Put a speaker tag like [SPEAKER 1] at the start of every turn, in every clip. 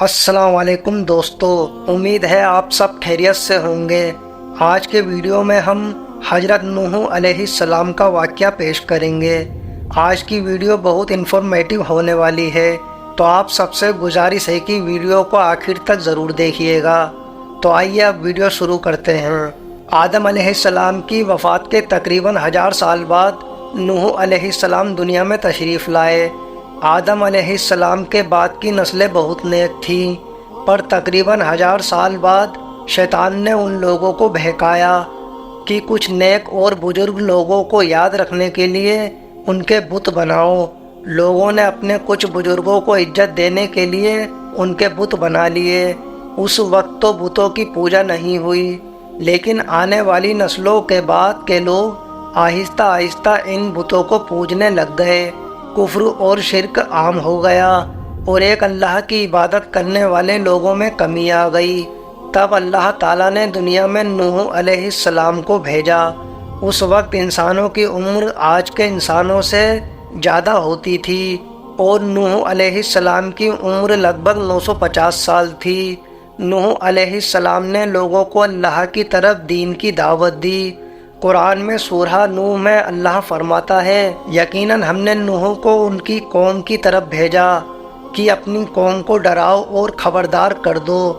[SPEAKER 1] السلام علیکم دوستو، امید ہے آپ سب خیریت سے ہوں گے۔ آج کے ویڈیو میں ہم حضرت نوح علیہ السلام کا واقعہ پیش کریں گے۔ آج کی ویڈیو بہت انفارمیٹیو ہونے والی ہے، تو آپ سب سے گزارش ہے کہ ویڈیو کو آخر تک ضرور دیکھیے گا۔ تو آئیے اب ویڈیو شروع کرتے ہیں۔ آدم علیہ السلام کی وفات کے تقریباً 1000 سال بعد نوح علیہ السلام دنیا میں تشریف لائے۔ آدم علیہ السلام کے بعد کی نسلیں بہت نیک تھیں، پر تقریباً 1000 سال بعد شیطان نے ان لوگوں کو بہکایا کہ کچھ نیک اور بزرگ لوگوں کو یاد رکھنے کے لیے ان کے بت بناؤ۔ لوگوں نے اپنے کچھ بزرگوں کو عزت دینے کے لیے ان کے بت بنا لیے۔ اس وقت تو بتوں کی پوجا نہیں ہوئی، لیکن آنے والی نسلوں کے بعد کے لوگ آہستہ آہستہ ان بتوں کو پوجنے لگ گئے۔ کفر اور شرک عام ہو گیا اور ایک اللہ کی عبادت کرنے والے لوگوں میں کمی آ گئی۔ تب اللہ تعالیٰ نے دنیا میں نوح علیہ السلام کو بھیجا۔ اس وقت انسانوں کی عمر آج کے انسانوں سے زیادہ ہوتی تھی اور نوح علیہ السلام کی عمر لگ بھگ 950 سال تھی۔ نوح علیہ السلام نے لوگوں کو اللہ کی طرف دین کی دعوت دی۔ قرآن میں سورہ نوح میں اللہ فرماتا ہے، یقیناً ہم نے نوح کو ان کی قوم کی طرف بھیجا کہ اپنی قوم کو ڈراؤ اور خبردار کر دو،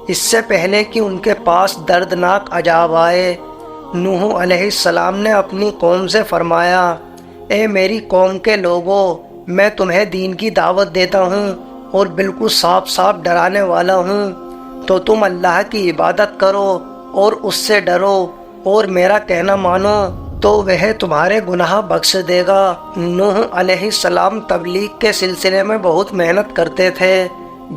[SPEAKER 1] اس سے پہلے کہ ان کے پاس دردناک عذاب آئے۔ نوح علیہ السلام نے اپنی قوم سے فرمایا، اے میری قوم کے لوگوں، میں تمہیں دین کی دعوت دیتا ہوں اور بالکل صاف صاف ڈرانے والا ہوں، تو تم اللہ کی عبادت کرو اور اس سے ڈرو اور میرا کہنا مانو تو وہ تمہارے گناہ بخش دے گا۔ نوح علیہ السلام تبلیغ کے سلسلے میں بہت محنت کرتے تھے۔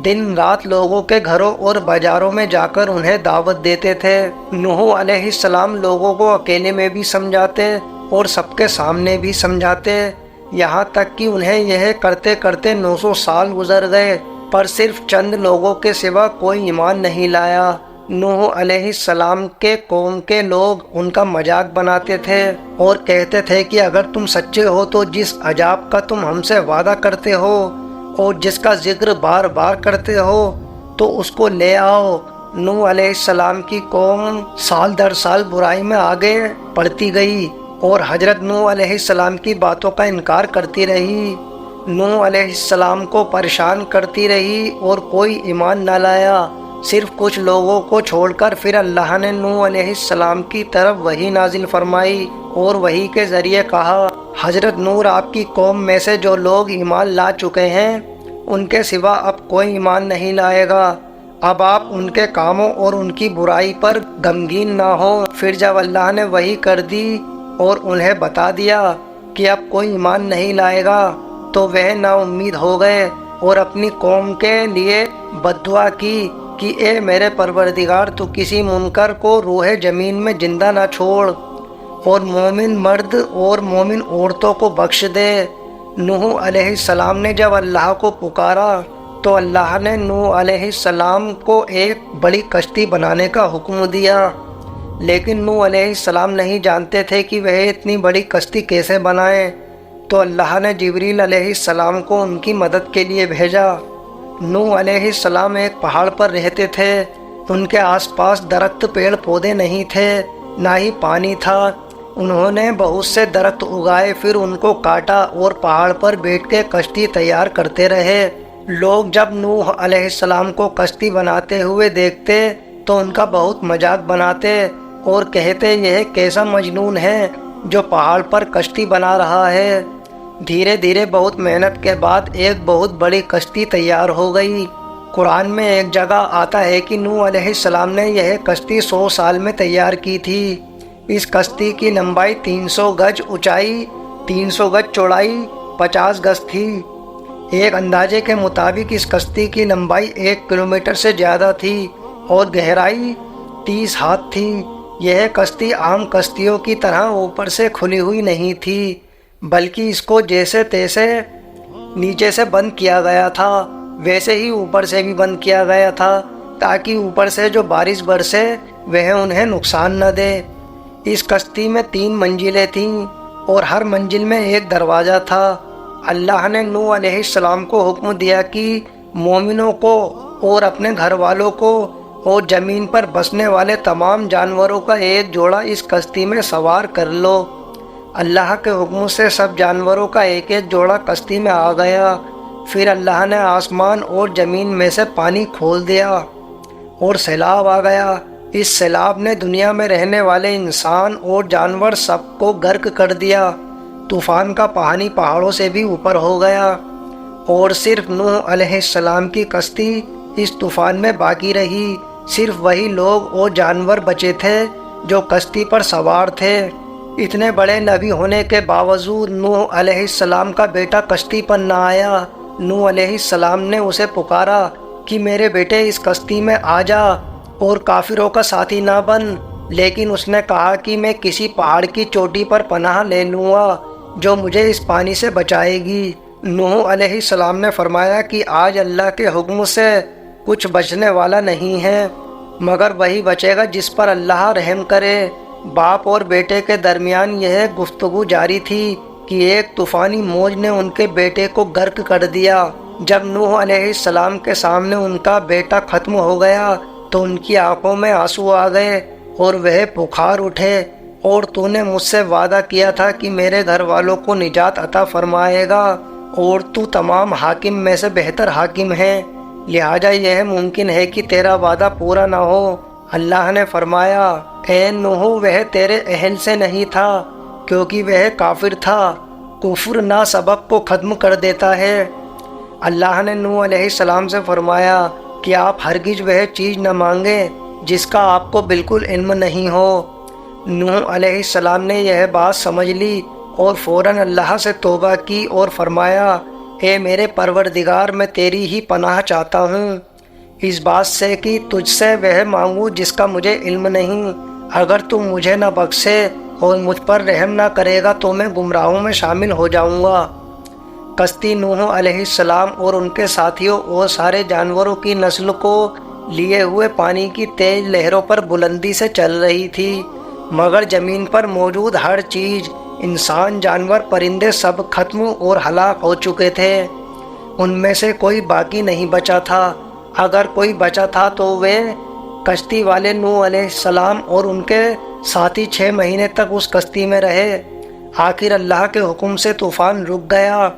[SPEAKER 1] دن رات لوگوں کے گھروں اور بازاروں میں جا کر انہیں دعوت دیتے تھے۔ نوح علیہ السلام لوگوں کو اکیلے میں بھی سمجھاتے اور سب کے سامنے بھی سمجھاتے، یہاں تک کہ انہیں یہ کرتے کرتے 900 سال گزر گئے، پر صرف چند لوگوں کے سوا کوئی ایمان نہیں لایا۔ نوح علیہ السلام کے قوم کے لوگ ان کا مذاق بناتے تھے اور کہتے تھے کہ اگر تم سچے ہو تو جس عذاب کا تم ہم سے وعدہ کرتے ہو اور جس کا ذکر بار بار کرتے ہو تو اس کو لے آؤ۔ نوح علیہ السلام کی قوم سال در سال برائی میں آگے بڑھتی گئی اور حضرت نوح علیہ السلام کی باتوں کا انکار کرتی رہی۔ نوح علیہ السلام کو پریشان کرتی رہی اور کوئی ایمان نہ لایا، صرف کچھ لوگوں کو چھوڑ کر۔ پھر اللہ نے نوح علیہ السلام کی طرف وحی نازل فرمائی اور وحی کے ذریعے کہا، حضرت نوح، آپ کی قوم میں سے جو لوگ ایمان لا چکے ہیں ان کے سوا اب کوئی ایمان نہیں لائے گا۔ اب آپ ان کے کاموں اور ان کی برائی پر غمگین نہ ہوں۔ پھر جب اللہ نے وحی کر دی اور انہیں بتا دیا کہ اب کوئی ایمان نہیں لائے گا تو وہ نا امید ہو گئے اور اپنی قوم کے لیے بد دعا کی کہ اے میرے پروردگار، تو کسی منکر کو روح زمین میں زندہ نہ چھوڑ اور مومن مرد اور مومن عورتوں کو بخش دے۔ نوح علیہ السلام نے جب اللہ کو پکارا تو اللہ نے نوح علیہ السلام کو ایک بڑی کشتی بنانے کا حکم دیا، لیکن نوح علیہ السلام نہیں جانتے تھے کہ وہ اتنی بڑی کشتی کیسے بنائیں، تو اللہ نے جبریل علیہ السلام کو ان کی مدد کے لیے بھیجا۔ نوح علیہ السلام ایک پہاڑ پر رہتے تھے، ان کے آس پاس درخت پیڑ پودے نہیں تھے، نہ ہی پانی تھا۔ انہوں نے بہت سے درخت اگائے، پھر ان کو کاٹا اور پہاڑ پر بیٹھ کے کشتی تیار کرتے رہے۔ لوگ جب نوح علیہ السلام کو کشتی بناتے ہوئے دیکھتے تو ان کا بہت مذاق بناتے اور کہتے، یہ کیسا مجنون ہے جو پہاڑ پر کشتی بنا رہا ہے۔ دھیرے دھیرے بہت محنت کے بعد ایک بہت بڑی کشتی تیار ہو گئی۔ قرآن میں ایک جگہ آتا ہے کہ نوح علیہ السلام نے یہ کشتی 100 سال میں تیار کی تھی۔ اس کشتی کی لمبائی 300 گز، اونچائی 300 گز، چوڑائی 50 گز تھی۔ ایک اندازے کے مطابق اس کشتی کی لمبائی 1 کلومیٹر سے زیادہ تھی اور گہرائی 30 ہاتھ تھی۔ یہ کشتی عام کشتیوں کی طرح اوپر سے کھلی ہوئی نہیں تھی، بلکہ اس کو جیسے تیسے نیچے سے بند کیا گیا تھا ویسے ہی اوپر سے بھی بند کیا گیا تھا، تاکہ اوپر سے جو بارش برسے وہ انہیں نقصان نہ دے۔ اس کشتی میں 3 منزلیں تھیں اور ہر منزل میں ایک دروازہ تھا۔ اللہ نے نوح علیہ السلام کو حکم دیا کہ مومنوں کو اور اپنے گھر والوں کو اور زمین پر بسنے والے تمام جانوروں کا ایک جوڑا اس کشتی میں سوار کر لو۔ اللہ کے حکم سے سب جانوروں کا ایک ایک جوڑا کشتی میں آ گیا۔ پھر اللہ نے آسمان اور زمین میں سے پانی کھول دیا اور سیلاب آ گیا۔ اس سیلاب نے دنیا میں رہنے والے انسان اور جانور سب کو غرق کر دیا۔ طوفان کا پانی پہاڑوں سے بھی اوپر ہو گیا اور صرف نوح علیہ السلام کی کشتی اس طوفان میں باقی رہی۔ صرف وہی لوگ اور جانور بچے تھے جو کشتی پر سوار تھے۔ اتنے بڑے نبی ہونے کے باوجود نوح علیہ السلام کا بیٹا کشتی پر نہ آیا۔ نوح علیہ السلام نے اسے پکارا کہ میرے بیٹے اس کشتی میں آ جا اور کافروں کا ساتھی نہ بن، لیکن اس نے کہا کہ میں کسی پہاڑ کی چوٹی پر پناہ لے لوں گا جو مجھے اس پانی سے بچائے گی۔ نوح علیہ السلام نے فرمایا کہ آج اللہ کے حکم سے کچھ بچنے والا نہیں ہے مگر وہی بچے گا جس پر اللہ رحم کرے۔ باپ اور بیٹے کے درمیان یہ گفتگو جاری تھی کہ ایک طوفانی موج نے ان کے بیٹے کو غرق کر دیا۔ جب نوح علیہ السلام کے سامنے ان کا بیٹا ختم ہو گیا تو ان کی آنکھوں میں آنسو آ گئے اور وہ پکار اٹھے، اور تو نے مجھ سے وعدہ کیا تھا کہ میرے گھر والوں کو نجات عطا فرمائے گا، اور تو تمام حاکم میں سے بہتر حاکم ہے، لہٰذا یہ ممکن ہے کہ تیرا وعدہ پورا نہ ہو۔ اللہ نے فرمایا، اے نوح، وہ تیرے اہل سے نہیں تھا کیونکہ وہ کافر تھا۔ کفر نہ سبب کو ختم کر دیتا ہے۔ اللہ نے نوح علیہ السلام سے فرمایا کہ آپ ہرگز وہ چیز نہ مانگیں جس کا آپ کو بالکل علم نہیں ہو۔ نوح علیہ السلام نے یہ بات سمجھ لی اور فوراً اللہ سے توبہ کی اور فرمایا، اے میرے پروردگار، میں تیری ہی پناہ چاہتا ہوں اس بات سے کہ تجھ سے وہ مانگوں جس کا مجھے علم نہیں۔ اگر تو مجھے نہ بخشے اور مجھ پر رحم نہ کرے گا تو میں گمراہوں میں شامل ہو جاؤں گا۔ کشتی نوح علیہ السلام اور ان کے ساتھیوں اور سارے جانوروں کی نسل کو لیے ہوئے پانی کی تیز لہروں پر بلندی سے چل رہی تھی، مگر زمین پر موجود ہر چیز، انسان، جانور، پرندے سب ختم اور ہلاک ہو چکے تھے۔ ان میں سے کوئی باقی نہیں بچا تھا۔ اگر کوئی بچا تھا تو وہ کشتی والے نوح علیہ السلام اور ان کے ساتھی 6 مہینے تک اس کشتی میں رہے۔ آخر اللہ کے حکم سے طوفان رک گیا۔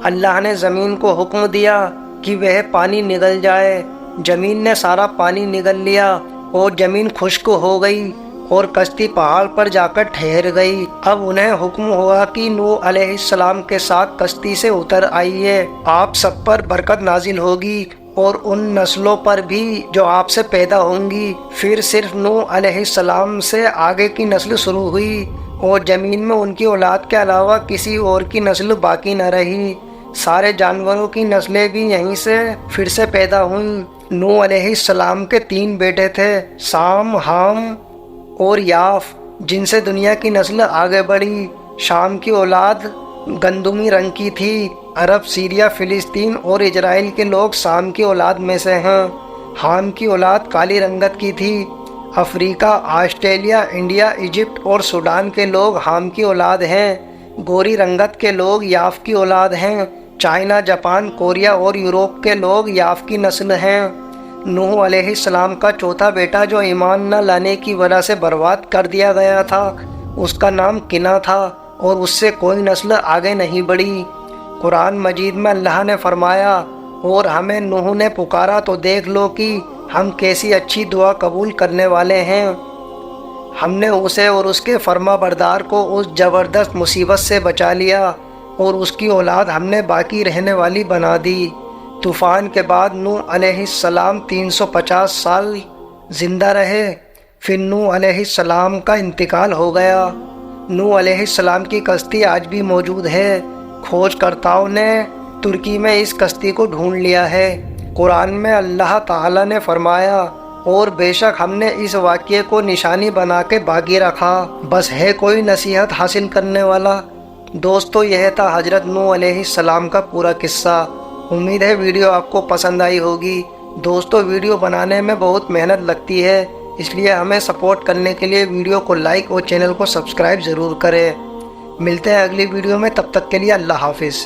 [SPEAKER 1] اللہ نے زمین کو حکم دیا کہ وہ پانی نگل جائے۔ زمین نے سارا پانی نگل لیا اور زمین خشک ہو گئی اور کشتی پہاڑ پر جا کر ٹھہر گئی۔ اب انہیں حکم ہوا کہ نوح علیہ السلام کے ساتھ کشتی سے اتر آئیے، آپ سب پر برکت نازل ہوگی اور ان نسلوں پر بھی جو آپ سے پیدا ہوں گی۔ پھر صرف نوح علیہ السلام سے آگے کی نسل شروع ہوئی اور زمین میں ان کی اولاد کے علاوہ کسی اور کی نسل باقی نہ رہی۔ سارے جانوروں کی نسلیں بھی یہیں سے پھر سے پیدا ہوئیں۔ نوح علیہ السلام کے 3 بیٹے تھے، سام، حام اور یاف، جن سے دنیا کی نسل آگے بڑھی۔ شام کی اولاد گندمی رنگ کی تھی۔ عرب، سیریا، فلسطین اور اسرائیل کے لوگ شام کی اولاد میں سے ہیں۔ حام کی اولاد کالی رنگت کی تھی۔ افریقہ، آسٹریلیا، انڈیا، ایجپٹ اور سوڈان کے لوگ حام کی اولاد ہیں۔ گوری رنگت کے لوگ یاف کی اولاد ہیں۔ چائنا، جاپان، کوریا اور یورپ کے لوگ یاف کی نسل ہیں۔ نوح علیہ السلام کا چوتھا بیٹا جو ایمان نہ لانے کی وجہ سے برباد کر دیا گیا تھا، اس کا نام کنا تھا اور اس سے کوئی نسل آگے نہیں بڑھی۔ قرآن مجید میں اللہ نے فرمایا، اور ہمیں نوح نے پکارا تو دیکھ لو کہ ہم کیسی اچھی دعا قبول کرنے والے ہیں۔ ہم نے اسے اور اس کے فرما بردار کو اس زبردست مصیبت سے بچا لیا اور اس کی اولاد ہم نے باقی رہنے والی بنا دی۔ طوفان کے بعد نوح علیہ السلام 350 سال زندہ رہے۔ پھر نوح علیہ السلام کا انتقال ہو گیا۔ نوح علیہ السلام کی کشتی آج بھی موجود ہے۔ کھوج کرتاؤں نے ترکی میں اس کشتی کو ڈھونڈ لیا ہے۔ قرآن میں اللہ تعالیٰ نے فرمایا، اور بے شک ہم نے اس واقعے کو نشانی بنا کے باقی رکھا، بس ہے کوئی نصیحت حاصل کرنے والا۔ دوستو، یہ تھا حضرت نوح علیہ السلام کا پورا قصہ۔ امید ہے ویڈیو آپ کو پسند آئی ہوگی۔ دوستو، ویڈیو بنانے میں بہت محنت لگتی ہے، اس لیے ہمیں سپورٹ کرنے کے لیے ویڈیو کو لائک اور چینل کو سبسکرائب ضرور کریں۔ ملتے ہیں اگلی ویڈیو میں، تب تک کے لیے اللہ حافظ۔